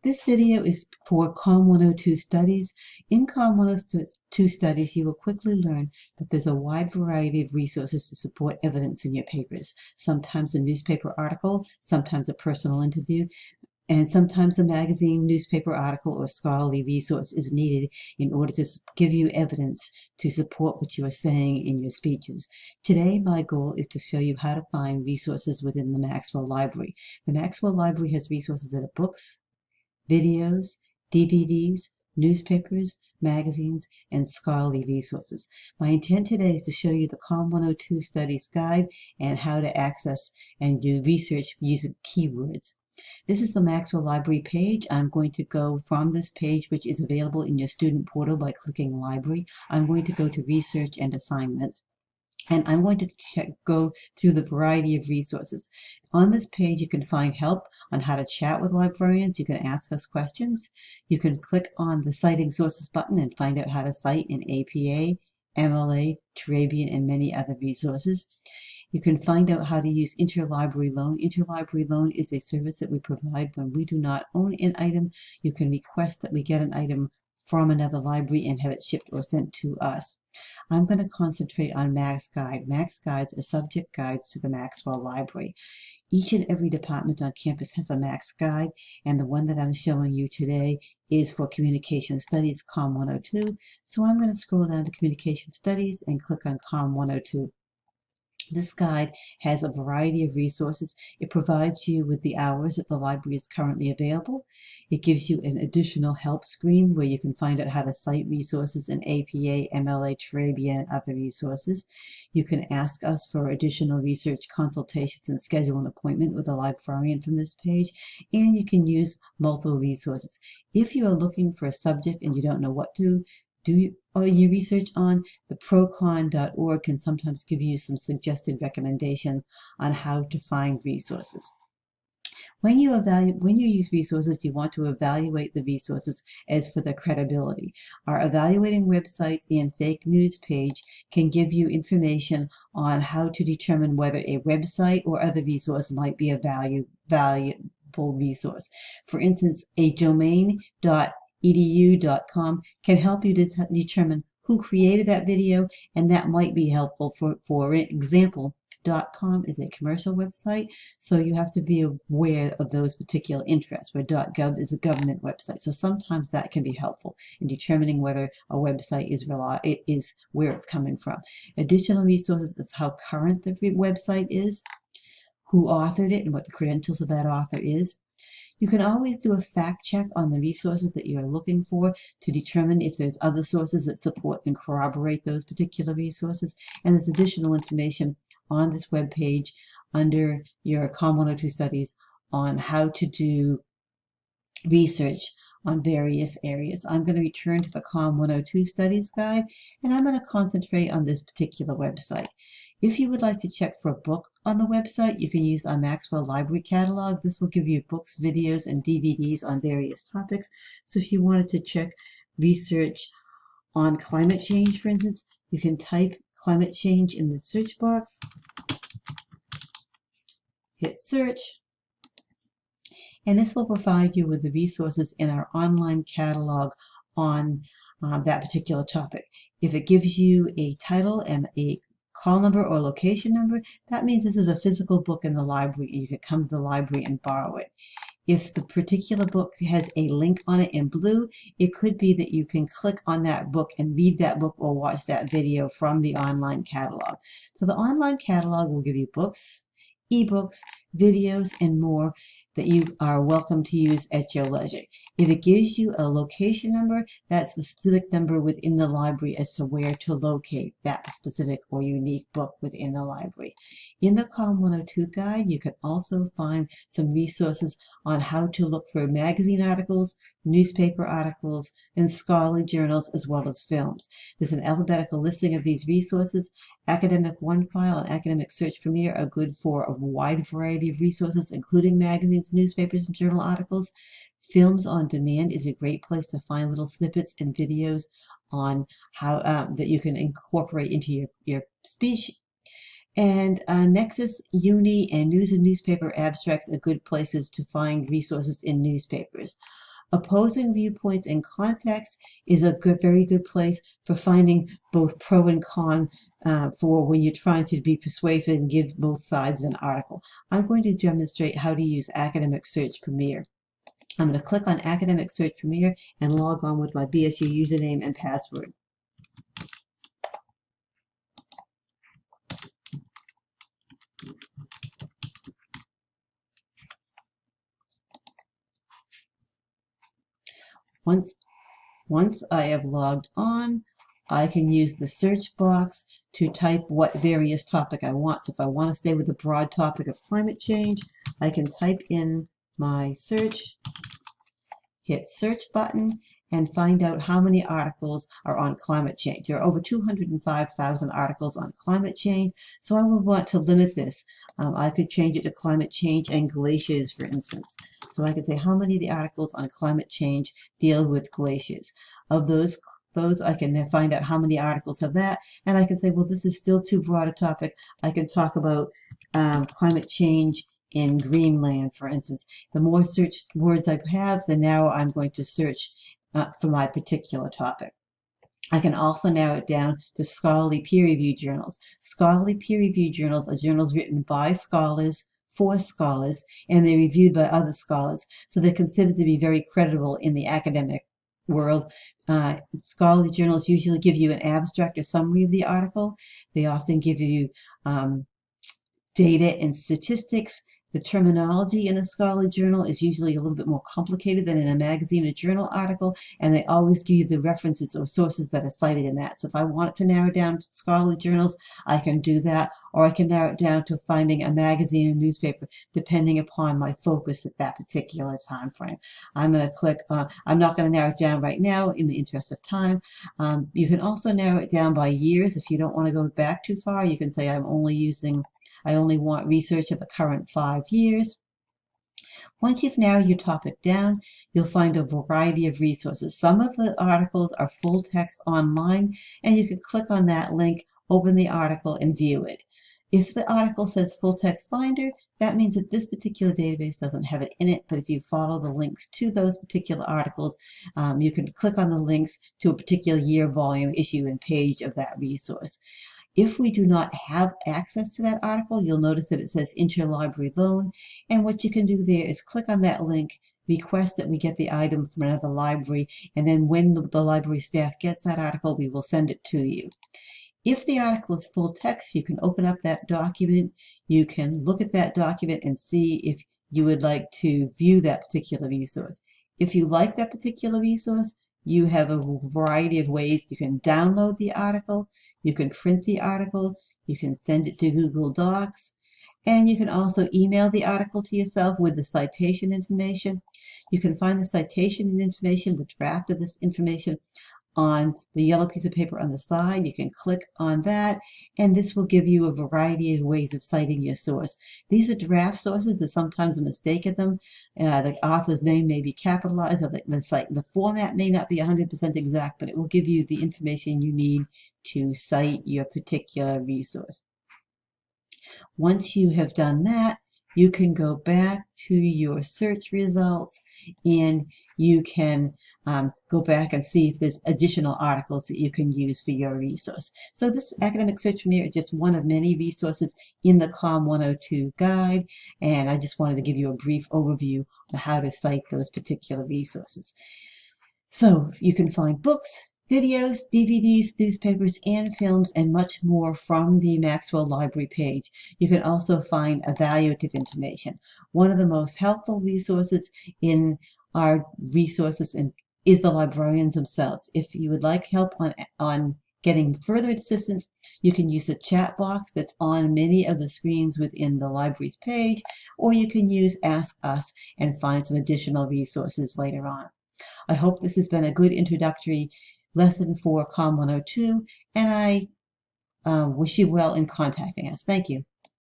This video is for Comm 102 studies. In Comm 102 studies, you will quickly learn that there's a wide variety of resources to support evidence in your papers. Sometimes a newspaper article, sometimes a personal interview, and sometimes a magazine, newspaper article, or scholarly resource is needed in order to give you evidence to support what you are saying in your speeches. Today, my goal is to show you how to find resources within the Maxwell Library. The Maxwell Library has resources that are books, videos, DVDs, newspapers, magazines, and scholarly resources. My intent today is to show you the Comm 102 Studies Guide and how to access and do research using keywords. This is the Maxwell Library page. I'm going to go from this page, which is available in your student portal by clicking Library. I'm going to go to Research and Assignments. And I'm going to go through the variety of resources. On this page, you can find help on how to chat with librarians. You can ask us questions. You can click on the Citing Sources button and find out how to cite in APA, MLA, Turabian, and many other resources. You can find out how to use interlibrary loan. Interlibrary loan is a service that we provide when we do not own an item. You can request that we get an item from another library and have it shipped or sent to us. I'm going to concentrate on Max Guide. Max Guides are subject guides to the Maxwell Library. Each and every department on campus has a Max Guide, and the one that I'm showing you today is for Communication Studies, Comm 102. So I'm going to scroll down to Communication Studies and click on Comm 102. This guide has a variety of resources. It provides you with the hours that the library is currently available. It gives you an additional help screen where you can find out how to cite resources in APA, MLA, Turabian, and other resources. You can ask us for additional research consultations and schedule an appointment with a librarian from this page. And you can use multiple resources. If you are looking for a subject and you don't know what to do your research on, the procon.org can sometimes give you some suggested recommendations on how to find resources. When you use resources, you want to evaluate the resources as for their credibility. Our Evaluating Websites and Fake News page can give you information on how to determine whether a website or other resource might be a valuable resource. For instance, a domain.edu.com can help you to determine who created that video, and that might be helpful. For example, .com is a commercial website, so you have to be aware of those particular interests, where .gov is a government website. So sometimes that can be helpful in determining whether a website is where it's coming from. Additional resources, that's how current the website is, who authored it, and what the credentials of that author is. You can always do a fact check on the resources that you are looking for to determine if there's other sources that support and corroborate those particular resources. And there's additional information on this web page under your Comm 102 studies on how to do research on various areas. I'm going to return to the Comm 102 Studies Guide, and I'm going to concentrate on this particular website. If you would like to check for a book on the website, you can use our Maxwell Library Catalog. This will give you books, videos, and DVDs on various topics. So if you wanted to check research on climate change, for instance, you can type climate change in the search box, hit search, and this will provide you with the resources in our online catalog on that particular topic. If it gives you a title and a call number or location number, that means this is a physical book in the library, and you could come to the library and borrow it. If the particular book has a link on it in blue, it could be that you can click on that book and read that book or watch that video from the online catalog. So the online catalog will give you books, ebooks, videos, and more that you are welcome to use at your leisure. If it gives you a location number, that's the specific number within the library as to where to locate that specific or unique book within the library. In the Comm 102 guide, you can also find some resources on how to look for magazine articles, newspaper articles, and scholarly journals, as well as films. There's an alphabetical listing of these resources. Academic OneFile and Academic Search Premier are good for a wide variety of resources, including magazines, newspapers, and journal articles. Films on Demand is a great place to find little snippets and videos on how that you can incorporate into your speech. And Nexus, Uni, and News and Newspaper Abstracts are good places to find resources in newspapers. Opposing viewpoints in context is a very good place for finding both pro and con for when you're trying to be persuasive and give both sides of an article. I'm going to demonstrate how to use Academic Search Premier. I'm going to click on Academic Search Premier and log on with my BSU username and password. Once I have logged on, I can use the search box to type what various topic I want. So if I want to stay with the broad topic of climate change, I can type in my search, hit search button, and find out how many articles are on climate change. There are over 205,000 articles on climate change, so I will want to limit this. I could change it to climate change and glaciers, for instance. So I could say how many of the articles on climate change deal with glaciers. Of those I can then find out how many articles have that, and I can say, well, this is still too broad a topic. I can talk about climate change in Greenland, for instance. The more search words I have, the narrower I'm going to search for my particular topic. I can also narrow it down to scholarly peer-reviewed journals. Scholarly peer-reviewed journals are journals written by scholars, for scholars, and they're reviewed by other scholars. So they're considered to be very credible in the academic world. Scholarly journals usually give you an abstract or summary of the article. They often give you data and statistics. The terminology in a scholarly journal is usually a little bit more complicated than in a magazine or journal article, and they always give you the references or sources that are cited in that. So if I want to narrow down to scholarly journals, I can do that, or I can narrow it down to finding a magazine or newspaper, depending upon my focus at that particular time frame. I'm going to click, I'm not going to narrow it down right now in the interest of time. You can also narrow it down by years. If you don't want to go back too far, you can say I only want research of the current 5 years. Once you've narrowed your topic down, you'll find a variety of resources. Some of the articles are full text online, and you can click on that link, open the article, and view it. If the article says full text finder, that means that this particular database doesn't have it in it, but if you follow the links to those particular articles, you can click on the links to a particular year, volume, issue, and page of that resource. If we do not have access to that article, you'll notice that it says interlibrary loan. And what you can do there is click on that link, request that we get the item from another library, and then when the library staff gets that article, we will send it to you. If the article is full text, you can open up that document. You can look at that document and see if you would like to view that particular resource. If you like that particular resource, you have a variety of ways. You can download the article, you can print the article, you can send it to Google Docs, and you can also email the article to yourself with the citation information. You can find the citation information, the draft of this information, on the yellow piece of paper on the side. You can click on that, and this will give you a variety of ways of citing your source. These are draft sources. There's sometimes a mistake in them. The author's name may be capitalized, or the format may not be 100% exact, but it will give you the information you need to cite your particular resource. Once you have done that, you can go back to your search results, and you can go back and see if there's additional articles that you can use for your resource. So this Academic Search Premier is just one of many resources in the Comm 102 guide, and I just wanted to give you a brief overview of how to cite those particular resources. So you can find books, videos, DVDs, newspapers, and films, and much more from the Maxwell Library page. You can also find evaluative information. One of the most helpful resources in our resources is the librarians themselves. If you would like help on getting further assistance, you can use the chat box that's on many of the screens within the library's page, or you can use Ask Us and find some additional resources later on. I hope this has been a good introductory lesson for Comm 102, and I wish you well in contacting us. Thank you.